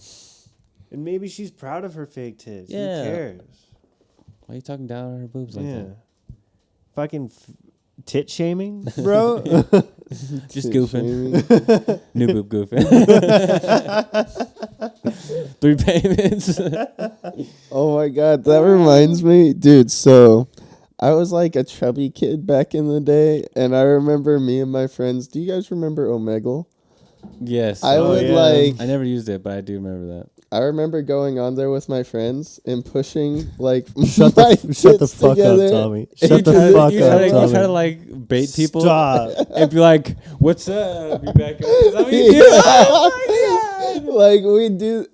And maybe she's proud of her fake tits. Yeah. Who cares? Why are you talking down on her boobs like Yeah. that? Fucking tit shaming, bro. Just goofing. Shaming. New boob goofing. 3 payments. Oh my god, that reminds me, dude. So, I was like a chubby kid back in the day, and I remember me and my friends. Do you guys remember Omegle? Yes. I Oh, would yeah. like. I never used it, but I do remember that. I remember going on there with my friends and pushing like Shut my the tits fuck together. up, Tommy. You Shut the try to- fuck you up, try to- Tommy. You try to like bait people Stop. and be like, "What's up?" Be back up. Is that what you do? Oh my god! Like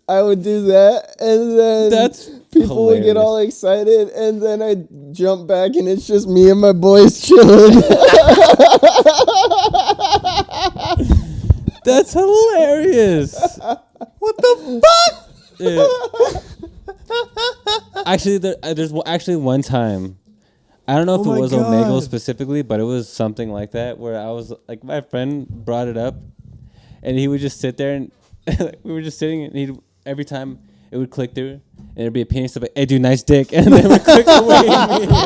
I would do that, and then That's people would get hilarious. all excited, and then I jump back, and it's just me and my boys chilling. That's hilarious. What the fuck? Actually, there's actually one time. I don't know if Oh it my was God. Omegle specifically, but it was something like that where I was like, my friend brought it up, and he would just sit there and we were just sitting, and every time it would click through, and it'd be a penis, like, hey, dude, nice dick, and they would click away immediately.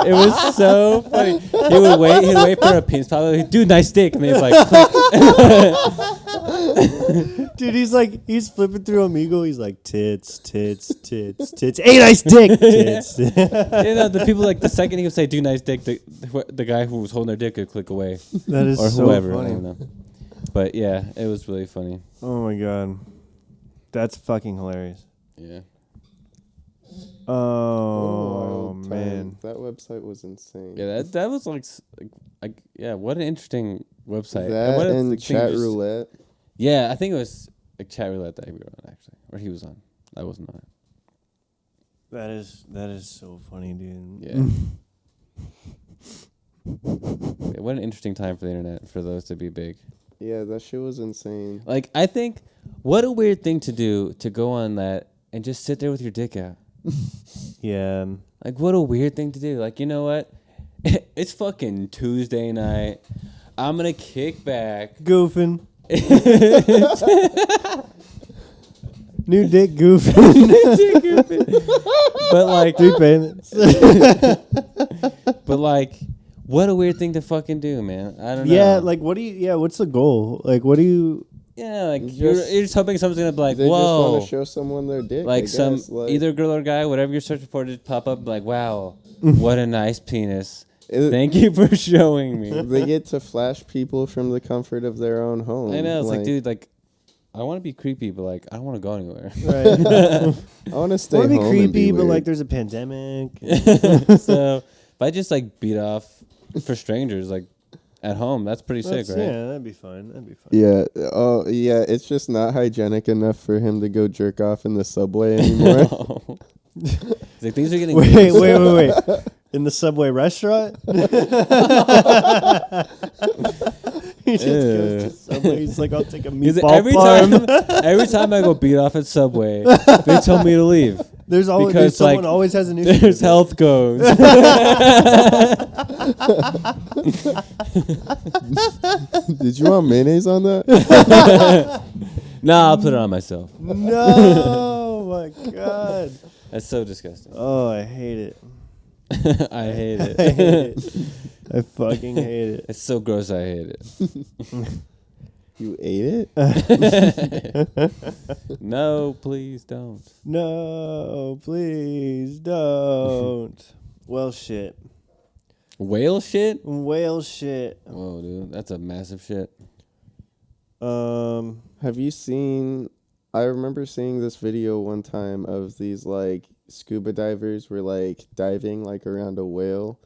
It was so funny. He'd wait for a penis pop, like, dude, nice dick, and they'd like click. Dude, he's flipping through Omegle. He's like, tits. Hey, nice dick. Tits. You know, the people, like, the second he would say, dude, nice dick, the guy who was holding their dick would click away. That is or so whoever, I funny. don't know. But yeah, it was really funny. Oh my god, that's fucking hilarious. Yeah. Oh Wild man, time. That website was insane. Yeah, that was like yeah, what an interesting website. That what and thing chat just- roulette. Yeah, I think it was like chat roulette that we were on actually, or he was on. I wasn't on it. that is so funny, dude. Yeah. Yeah, what an interesting time for the internet for those to be big. Yeah, that shit was insane. Like, I think what a weird thing to do, to go on that and just sit there with your dick out. Yeah. Like, what a weird thing to do. Like, you know what? It's fucking Tuesday night. I'm gonna kick back. Goofing. New dick goofing. But like, 3 payments. but like, what a weird thing to fucking do, man. I don't know. Yeah, like what's the goal? Like what do you Yeah, like Just- you're just hoping someone's gonna be like, They just whoa, want to show someone their dick. like I some guess. Like, either girl or guy, whatever you're searching for, just pop up like, wow, what a nice penis. it- Thank you for showing me. they get to flash people from the comfort of their own home. I know, it's like, dude, like, I want to be creepy, but like, I don't want to go anywhere. right? I want to stay I want to home be and creepy, be but weird. like there's a pandemic. So if I just like beat off for strangers, like at home, that's pretty sick, right? Yeah, that'd be fine. Yeah. Oh, yeah. It's just not hygienic enough for him to go jerk off in the subway anymore. It's like things are getting Wait. In the Subway restaurant? He just goes to Subway. He's like, I'll take a He's meatball like, parm. every time I go beat off at Subway, they tell me to leave. There's always Because, someone like, always has an issue. There's health codes. Did you want mayonnaise on that? Nah, I'll put it on myself. No, my God. That's so disgusting. Oh, I hate it. I hate I it. hate it. I fucking hate it. It's so gross. I hate it. You ate it? No, please don't. No, please don't. Well, shit. Whale shit? Whale shit. Whoa, dude, that's a massive shit. Have you seen? I remember seeing this video one time of these like scuba divers were like diving like around a whale,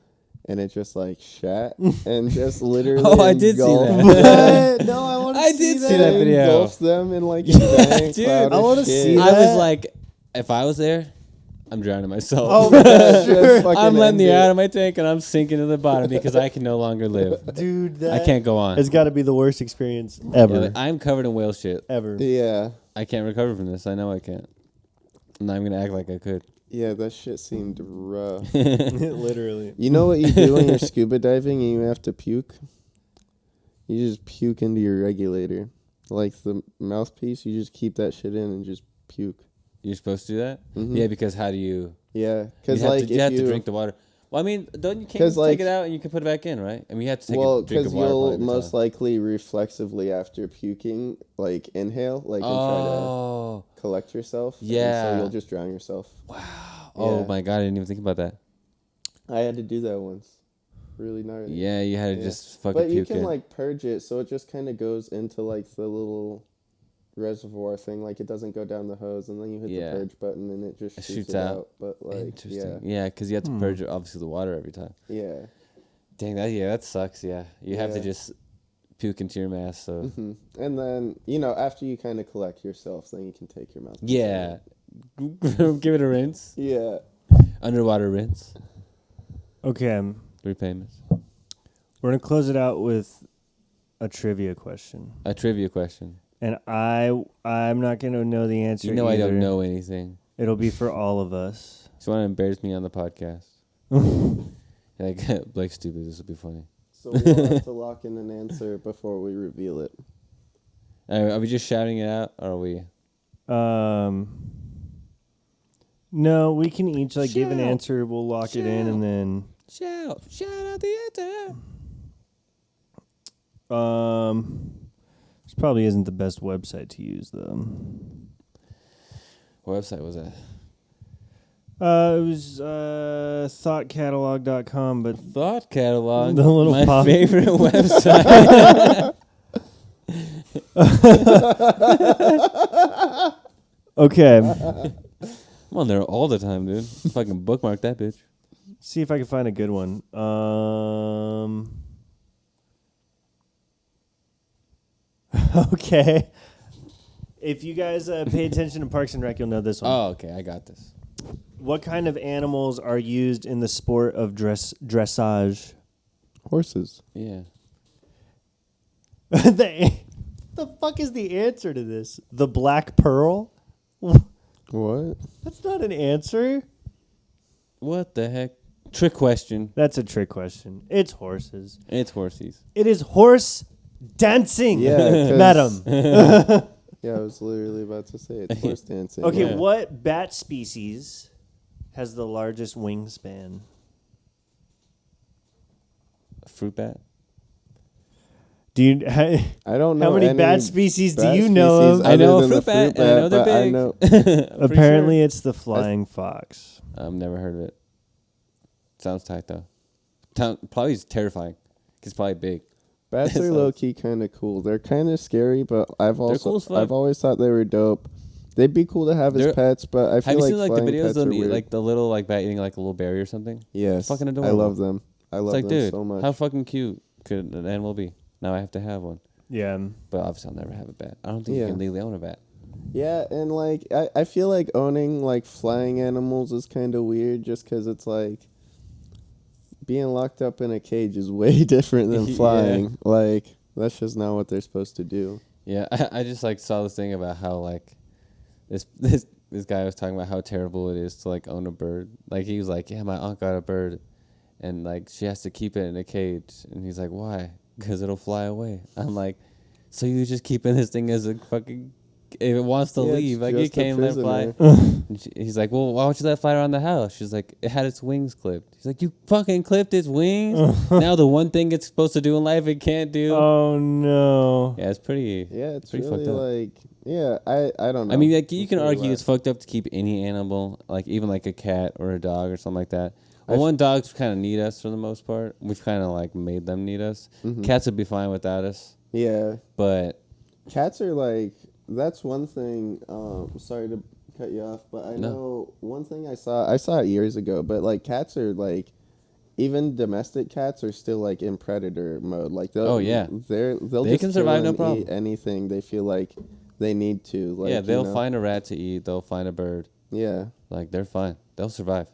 and it just like shat and just literally. Oh, I did see that. What? No, I want to I see did that. see that video. Engulfs them in like a Yeah, giant dude. cloud I of wanna shit. see I that. was like, if I was there, I'm drowning myself. Oh, my God, Just fucking I'm letting end the it. air out of my tank and I'm sinking to the bottom because I can no longer live. dude, I can't go on. It's got to be the worst experience ever. Yeah, like, I'm covered in whale shit. Ever. Yeah, I can't recover from this. I know I can't. And I'm gonna act like I could. yeah, that shit seemed rough. Literally. You know what you do when you're scuba diving and you have to puke? You just puke into your regulator. Like the mouthpiece, you just keep that shit in and just puke. You're supposed to do that? Mhm. Yeah, because how do you? Yeah, You because have, like to, you have to drink the water. Well, I mean, don't you can't 'Cause, like- take it out and you can put it back in, right? I mean, you have to take well, a drink because of water. you'll probably every most time. likely reflexively after puking, like inhale, like and Oh, try to collect yourself. and Yeah. so you'll just drown yourself. wow. Oh Yeah. my god, I didn't even think about that. I had to do that once. Really gnarly. Yeah, you had to Yeah. just fucking But you puke can it. like purge it, so it just kind of goes into like the little reservoir thing. Like it doesn't go down the hose, and then you hit Yeah. the purge button, and it just It shoots shoots it out. out. But like, Interesting. Yeah, because you have to purge obviously the water every time. yeah. Dang that. Yeah, that sucks. Yeah, you have to Yeah. just puke into your mask. So Hmm. And then after you kind of collect yourself, then you can take your mouth. yeah, give it a rinse. Yeah. Underwater rinse. Okay, 3 payments. we're going to close it out with a trivia question. A trivia question. And I'm not going to know the answer You know I either. don't know anything. It'll be for all of us. Just want to embarrass me on the podcast. Like Blake's stupid. This will be funny. So we'll have to lock in an answer before we reveal it. Are we just shouting it out, or are we? No, we can each give an Shout. answer. We'll lock it in, and then Shout out the answer. this probably isn't the best website to use though. What website was that? It was thoughtcatalog.com, but Thought Catalog. The little my pop- favorite website. okay. I'm on there all the time, dude. Fucking bookmark that bitch. See if I can find a good one. Okay. If you guys pay attention to Parks and Rec, you'll know this one. Oh, okay. I got this. What kind of animals are used in the sport of dressage? Horses. Yeah. the fuck is the answer to this? The black pearl? What? That's not an answer. What the heck? Trick question. That's a trick question. It's horses. It's horsies. It is horse dancing. Yeah, 'cause- Madam. Yeah, I was literally about to say it's horse dancing. Okay, Yeah. what bat species has the largest wingspan? Fruit bat. Do you I don't know how many any bat species do bat you know species of? I know a other than fruit the bat, and I know they're but I big. know Apparently it's the flying fox. I've never heard of it. Sounds tight though. Probably is terrifying. 'Cause it's probably big. bats are So- low key kind of cool. They're kind of scary, but cool as fuck. I've always thought they were dope. They'd be cool to have as They're- pets, but I Have feel you like seen like the flying videos pets of them are eat, weird. like the little like bat eating like a little berry or something? Yes, fucking I adorable. love them. I love It's like, them dude, so much. how fucking cute could an animal be? Now I have to have one. Yeah. But obviously I'll never have a bat. I don't think you Yeah. can legally own a bat. Yeah, and like I feel like owning like flying animals is kind of weird, just because it's like being locked up in a cage is way different than Yeah. flying. Like that's just not what they're supposed to do. Yeah, I just like saw this thing about how like this guy was talking about how terrible it is to like own a bird. Like he was like, yeah, my aunt got a bird, and like she has to keep it in a cage, and he's like, why? Because it'll fly away. I'm like, so you just keeping this thing as a fucking if it wants to Yeah, it's leave, like you just a can't let it fly. prisoner. And he's like, well, why don't you let it fly around the house? She's like, it had its wings clipped. He's like, you fucking clipped its wings? Now the one thing it's supposed to do in life it can't do. Oh no. Yeah, it's pretty. Yeah, it's pretty really fucked up. like I don't know. I mean, like you It's can really argue wild. it's fucked up to keep any animal, like even like a cat or a dog or something like that. Well, I've- one dogs kind of need us for the most part. We've kind of like made them need us. Mhm. Cats would be fine without us, Yeah, but cats are like that's one thing. Sorry to cut you off, but I No. know one thing I saw it years ago. But like cats are like even domestic cats are still like in predator mode. Like they'll Oh, yeah. they'll They just can kill survive, no and problem. eat anything they feel like they need to. Like, yeah, they'll you know? find a rat to eat. They'll find a bird. Yeah, Like they're fine. They'll survive.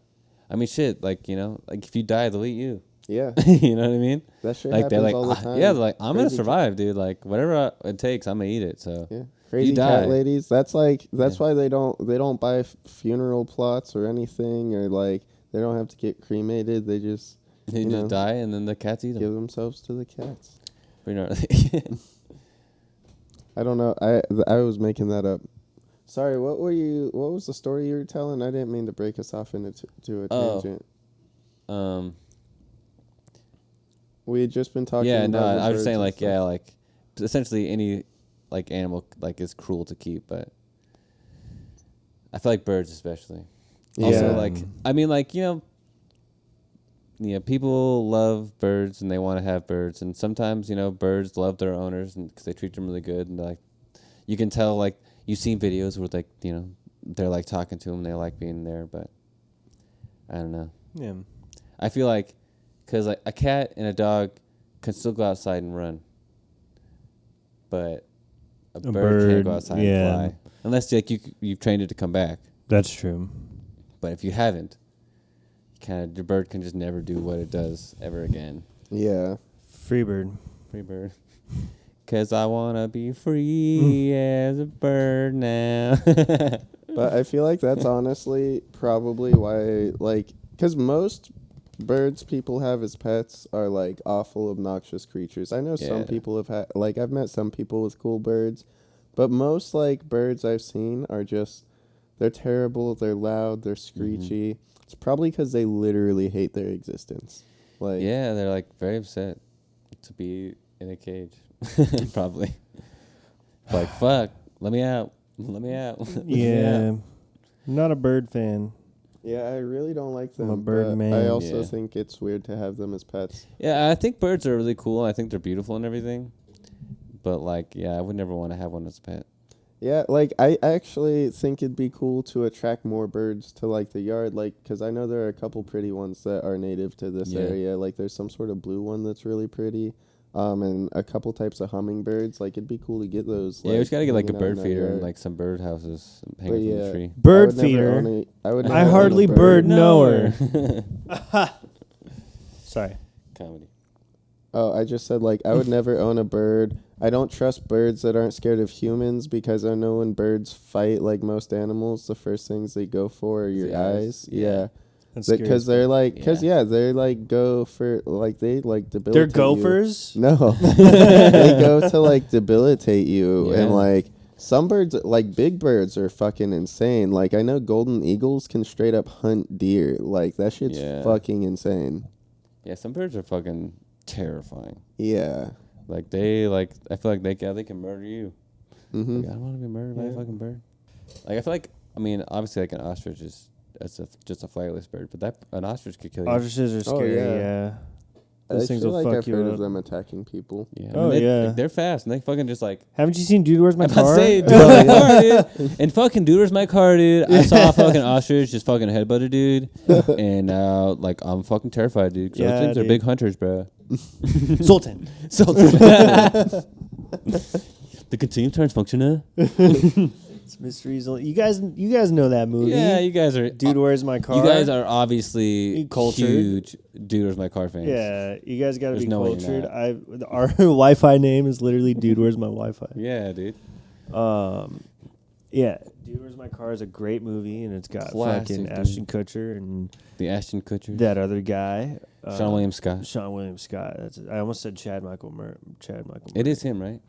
I mean, shit. Like like if you die, they'll eat you. yeah. You know what I mean? That shit Like happens they're like, all the time. yeah, they're like I'm gonna Crazy survive, dude. Like whatever it takes, I'm gonna eat it. So Yeah, crazy die. cat ladies. That's Yeah. why they don't buy funeral plots or anything, or like they don't have to get cremated. They just they You just know, die, and then the cats eat them. give themselves to the cats. You know, I don't know. I was making that up. Sorry, what was the story you were telling? I didn't mean to break us off into to a Oh. tangent. We had just been talking. yeah, about no, the I was birds just saying and like stuff. yeah, like essentially any like animal like is cruel to keep, but I feel like birds especially. Also, Yeah. like I mean, like people love birds and they want to have birds, and sometimes birds love their owners and because they treat them really good, and like you can tell like you've seen videos where like they're like talking to them, they like being there, but I don't know. Yeah. I feel like because like a cat and a dog can still go outside and run, but a bird can't go bird, outside yeah. and fly unless like you've trained it to come back. That's true. But if you haven't, the bird can just never do what it does ever again. Yeah. Freebird. Free bird. 'Cause I wanna be free as a bird now. But I feel like that's honestly probably why, like, because most birds people have as pets are like awful, obnoxious creatures. I know some Yeah. people have had, like, I've met some people with cool birds, but most like birds I've seen are just They're terrible. They're loud. They're screechy. It's probably because they literally hate their existence. Like, Yeah, they're like very upset to be in a cage. Probably. Like, fuck, let me out. Let me out. Let me Yeah. out. I'm not a bird fan. yeah, I really don't like them. I'm a bird but man. I also Yeah. think it's weird to have them as pets. Yeah, I think birds are really cool. I think they're beautiful and everything. But like, yeah, I would never want to have one as a pet. Yeah, like I actually think it'd be cool to attract more birds to like the yard, like because I know there are a couple pretty ones that are native to this Yeah. area. Like there's some sort of blue one that's really pretty, and a couple types of hummingbirds. Like it'd be cool to get those. Yeah, we just gotta get like a hanging out in bird our feeder and yard. like some bird houses But hanging from yeah. the tree. Bird I would never feeder. own a- I would. I never own a hardly bird knower. Sorry. Comedy. Oh, I just said like I would never own a bird. I don't trust birds that aren't scared of humans because I know when birds fight, like most animals, the first things they go for are your The eyes. eyes. Yeah. Yeah. That's scary Because as they're fuck. like, because Yeah. they like go for like they like debilitate. They're you. gophers. No, they go to like debilitate you, Yeah. and like some birds, like big birds, are fucking insane. Like I know golden eagles can straight up hunt deer. Like that shit's Yeah. fucking insane. Yeah, some birds are fucking terrifying. Yeah. Like they like, I feel like they can murder you. Mm-hmm. Like, I don't want to be murdered by a Yeah. fucking bird. Like I feel like, I mean, obviously like an ostrich is just a flightless bird, but that an ostrich could kill you. Ostriches are Oh, scary. yeah. Yeah. I Those things feel will like fuck I've you heard up. of them attacking people. Yeah. Oh, yeah. They're fast and they fucking just like. Haven't you seen Dude, Where's My I'm about to Car? say, dude, my car, dude. And fucking dude, where's my car, dude? I saw a fucking ostrich just fucking headbutt a dude, and like I'm fucking terrified, dude. 'Cause Yeah, those things are dude. big hunters, bro. Sultan. So the continuous turns functional. It's mysteries. You guys know that movie. Yeah, you guys are. Dude, Where's My Car? You guys are obviously Cultured. huge Dude, Where's My Car fans. Yeah, you guys got to There's be no way you're cultured. Our Wi-Fi name is literally Dude, Where's My Wi-Fi? Yeah, dude. Yeah, Dude, Where's My Car is a great movie, and it's got Classic, fucking dude. Ashton Kutcher and The Ashton Kutcher. that other guy, Sean William Scott. Sean William Scott. I almost said Chad Michael Murray. It is him, right?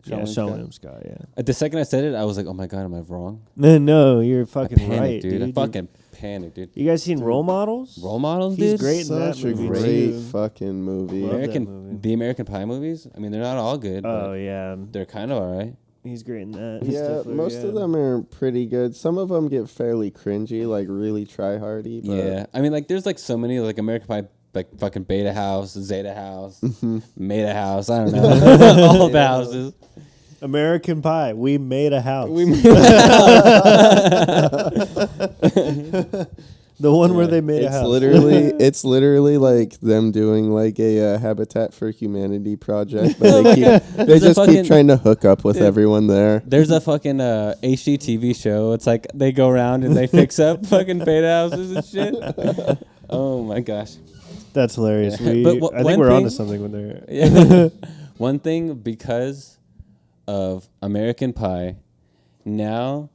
Yeah, Sean William Scott. Yeah. The second I said it, I was like, "Oh my god, am I wrong?" No, you're I fucking panicked, right, dude. I dude. fucking panicked, dude. You guys seen Role Models? Role models, He's dude. great in that Such a movie great too. fucking movie. Love that movie. The American Pie movies. I mean, they're not all good. Oh but yeah, they're kind of alright. he's great in that. Yeah, most of them are pretty good. Some of them get fairly cringy, like really try hardy. But Yeah, I mean, like, there's like so many like American Pie, like fucking Beta House, Zeta House, Meta House. I don't know, all the houses. American Pie. We made a house. The one where they made a it's house. it's literally like them doing like a Habitat for Humanity project, but they There's a just fucking- keep trying to hook up with everyone there. There's a fucking HGTV show. It's like they go around and they fix up fucking beta houses and shit. Oh my gosh. That's hilarious. Yeah. We, But I one think we're thing- onto something when they're. Yeah. One thing, because of American Pie, now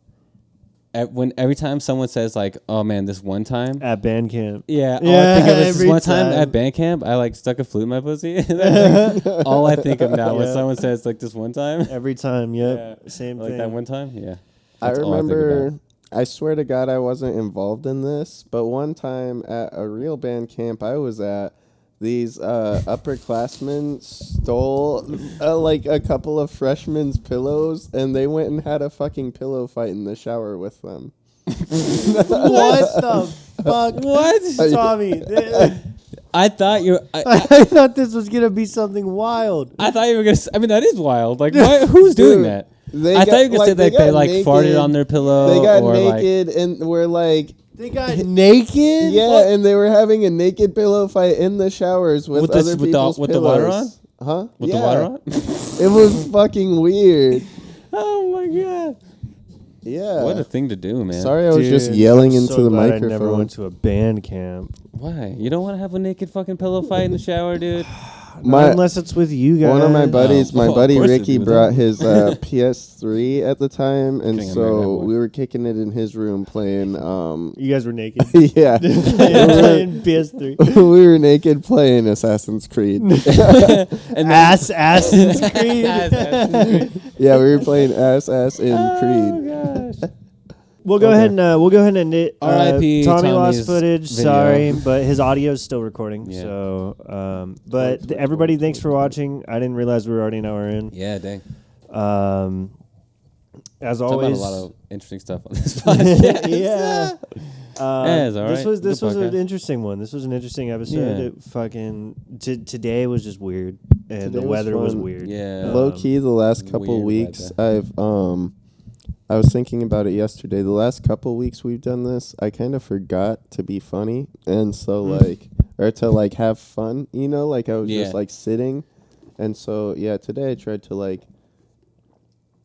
every time someone says like, "Oh man, this one time," At band camp. yeah, all I Yeah, think of is this every one time time. at band camp, I like stuck a flute in my pussy. That's like all I think of now when Yeah. someone says like this one time, Every time, yep. Yeah. Same like thing. that one time, yeah. I That's all think remember. about. I swear to God, I wasn't involved in this, but one time at a real band camp I was at, these upperclassmen stole like a couple of freshmen's pillows, and they went and had a fucking pillow fight in the shower with them. What the fuck? What? Tommy, I thought you. I thought this was going to be something wild. I thought you were gonna. I mean, that is wild. Like, why, who's doing Dude, that? They I got- thought you were gonna say they like they got like farted naked. on their pillow. They got or naked and were like, They got naked? yeah, What? and they were having a naked pillow fight in the showers with With this- other with the- people's with the pillows. water on? Huh? with Yeah. the water on. It was fucking weird. Oh my god! Yeah. What a thing to do, man. Sorry, I was just Dude, yelling I'm into so the glad microphone. I never went to a band camp. Why? You don't want to have a naked fucking pillow fight in the shower, dude? My- Not unless it's with you guys. One of my buddies, my Oh, of buddy course Ricky, it'd be brought that. his PS3 at the time, and Kidding, I'm so married, we were kicking it in his room playing. You guys were naked. Yeah, Playing PS3. we were naked playing Assassin's Creed. And then, Assassin's Creed. Assassin's Creed. Yeah, we were playing ass in Oh Creed. gosh! We'll go ahead and end it. R.I.P. Tommy lost Tommy's footage. video. Sorry, but his audio is still recording. Yeah. So, but everybody, thanks for watching. I didn't realize we were already an hour in. Yeah, dang. As Talk always, about a lot of interesting stuff on this podcast. yeah. It's all right. This Good was an podcast. interesting one. This was an interesting episode. Yeah. It fucking today was just weird, and Today the was weather was fun. weird. Yeah. Low key, the last couple weird weeks, weather. I was thinking about it yesterday. The last couple weeks we've done this, I kind of forgot to be funny, and so or to have fun. You know, I was just sitting, and so today I tried to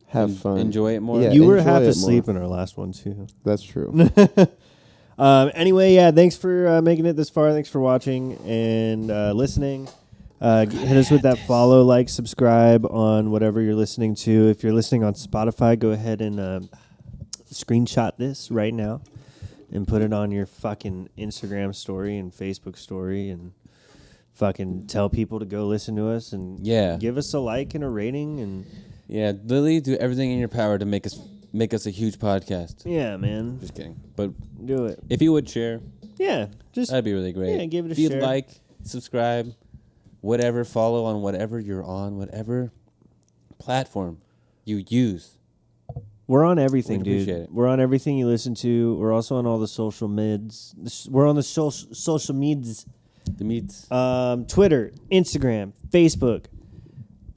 have fun, Enjoy it more. Yeah, You were enjoy half it asleep more. in our last one too. That's true. Anyway, thanks for making it this far. Thanks for watching and listening. Hit us with that follow, like, subscribe on whatever you're listening to. If you're listening on Spotify, go ahead and screenshot this right now and put it on your fucking Instagram story and Facebook story and fucking tell people to go listen to us and give us a like and a rating and literally do everything in your power to make us a huge podcast. yeah, man. Just kidding. But Do it. if you would share, Just that'd be really great. Yeah, give it a if you'd share. like, subscribe, whatever, follow on whatever you're on, whatever platform you use. We're on everything, We'd dude. appreciate it. We're on everything you listen to. We're also on all the social mids. We're on the social mids. The meats. Twitter, Instagram, Facebook,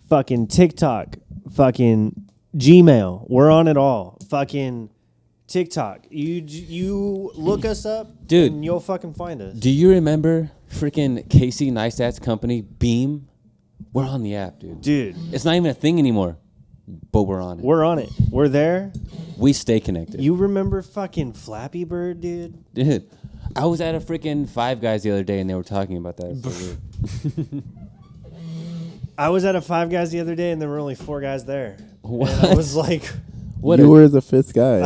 fucking TikTok, fucking Gmail. We're on it all. Fucking TikTok. You look us up, Dude. and you'll fucking find us. Do you remember freaking Casey Neistat's company, Beam? We're on the app, dude. Dude, It's not even a thing anymore, but we're on it. we're on it. We're there. We stay connected. You remember fucking Flappy Bird, dude? Dude, I was at a freaking Five Guys the other day, and they were talking about that. It's so weird. I was at a Five Guys the other day, and there were only 4 guys there. What? And I was like, What you a- were the 5th guy.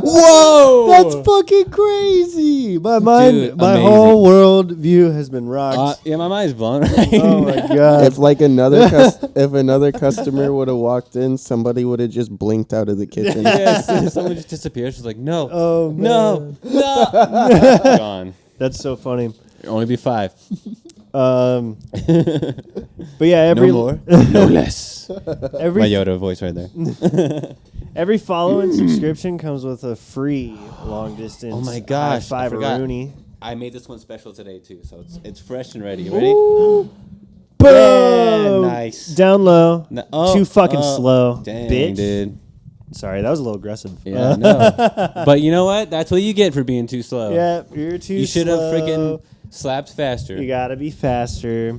whoa, that's fucking crazy. My mind, Dude, my amazing. whole world view has been rocked. yeah, my mind's blown. Right? Oh my god. If if another customer would have walked in, somebody would have just blinked out of the kitchen. Yes, someone just disappears. She's like, no, Oh, no, no. Gone. That's so funny. It'll only be 5. But yeah, every No more, no less. My every Yoda voice right there. every follow and subscription comes with a free long distance. Oh my gosh, I high five forgot. Rooney. I made this one special today too, so it's fresh and ready. You ready? Boom. Yeah, nice. Down low. Oh, Too fucking slow. Dang, bitch. dude. Sorry, that was a little aggressive. Yeah, I know. But you know what? That's what you get for being too slow. Yeah, you're too You should have slow. freaking slapped faster. You gotta be faster.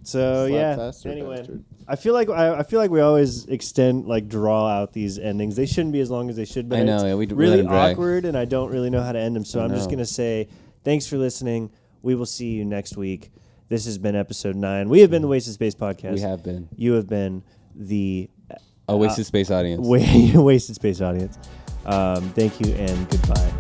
So Slap yeah. faster, Anyway, bastard. I feel like we always extend draw out these endings. They shouldn't be as long as they should. But I know, it's yeah, we let really them drag. awkward, and I don't really know how to end them. So I I'm just know. gonna say thanks for listening. We will see you next week. This has been episode 9. We have been the Wasted Space Podcast. We have been You have been the a wasted space audience. Wasted Space audience. Thank you and goodbye.